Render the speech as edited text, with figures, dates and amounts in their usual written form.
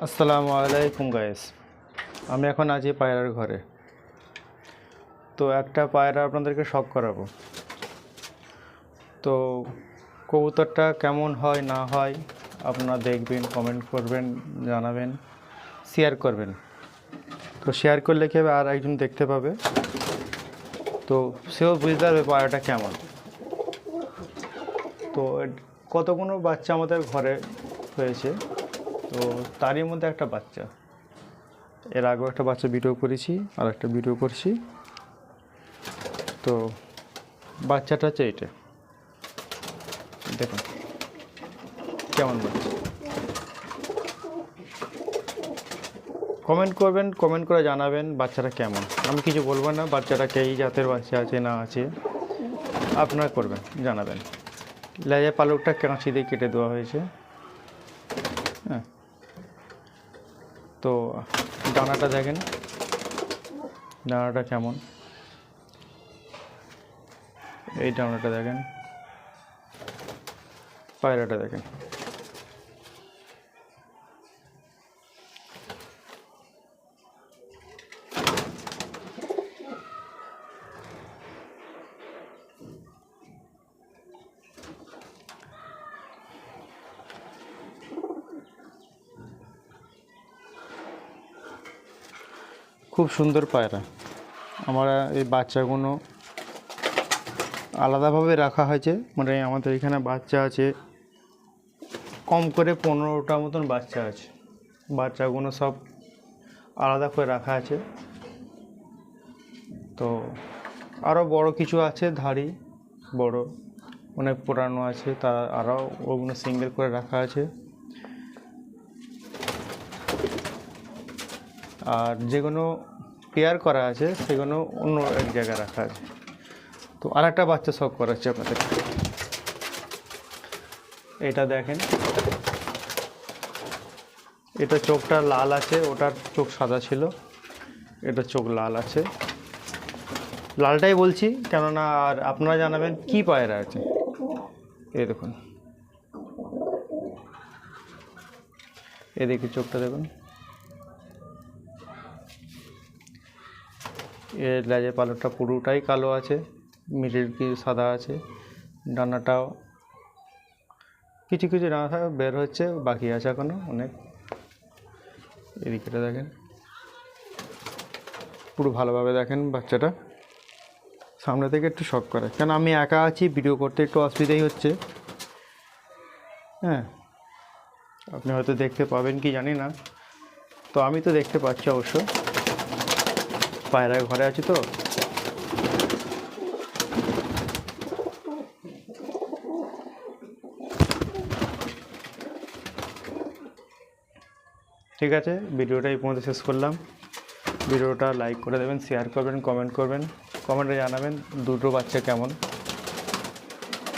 আসসালামু আলাইকুম গাইস। আমি এখন আছি পায়রার ঘরে। তো একটা পায়রা আপনাদেরকে শখ করাবো। তো কবুতরটা কেমন হয় না হয় আপনারা দেখবেন, কমেন্ট করবেন, জানাবেন, শেয়ার করবেন। তো শেয়ার করলে কি হবে, আর একজন দেখতে পাবে, তো সেও বুঝতে পারবে পায়রাটা কেমন। তো কতগুলো বাচ্চা আমাদের ঘরে হয়েছে, তো তারই মধ্যে একটা বাচ্চা, এর আগেও একটা বাচ্চা ভিডিও করেছি, আর একটা ভিডিও করছি। তো বাচ্চাটা হচ্ছে এইটা, দেখুন কেমন বাচ্চা। কমেন্ট করবেন, কমেন্ট করে জানাবেন বাচ্চাটা কেমন। আমি কিছু বলবো না, বাচ্চাটা এই জাতের বাচ্চা আছে না আছে আপনারা করবেন, জানাবেন। লেজের পালকটা কাঁচি দিয়ে কেটে দেওয়া হয়েছে। হ্যাঁ, তো ডানাটা দেখেন, ডানাটা কেমন, এই ডানাটা দেখেন, পায়রাটা দেখেন। খুব সুন্দর পায়রা। আমরা এই বাচ্চাগুলো আলাদাভাবে রাখা হয়েছে, মানে আমাদের এখানে বাচ্চা আছে কম করে 15টা মতন বাচ্চা আছে। বাচ্চাগুলো সব আলাদা করে রাখা আছে। তো আরও বড় কিছু আছে, ধাড়ি বড় অনেক পুরানো আছে, তা আরও ওগুলো সিঙ্গেল করে রাখা আছে। আর যেগুলো পেয়ার করা আছে সেগুলো অন্য এক জায়গায় রাখা আছে। তো আর একটা বাচ্চা শখ করাচ্ছে আপনাদের, এটা দেখেন, এটা চোখটা লাল আছে, ওটার চোখ সাদা ছিল, এটা চোখ লাল আছে। লালটাই বলছি কেননা, আর আপনারা জানাবেন কি পায়রা আছে। এই দেখুন, এদিকে চোখটা দেখুন, এর লেজের পালকটা পুরোটাই কালো আছে, মিডিল কি সাদা আছে। ডানাটাও কিছু কিছু ডানা বের হচ্ছে, বাকি আছে এখনো অনেক। এদিকেটা দেখেন, পুরো ভালোভাবে দেখেন বাচ্চাটা। সামনে থেকে একটু শক করে, কেন আমি একা আছি, ভিডিও করতে একটু অসুবিধাই হচ্ছে। হ্যাঁ, আপনি হয়তো দেখতে পাবেন কি জানি না, তো আমি তো দেখতে পাচ্ছি অবশ্য, পায়রা ঘরে আছি তো। ঠিক আছে, ভিডিওটা এই পর্যন্ত শেষ করলাম। ভিডিওটা লাইক করে দেবেন, শেয়ার করবেন, কমেন্ট করবেন, কমেন্টে জানাবেন দুটো বাচ্চা কেমন।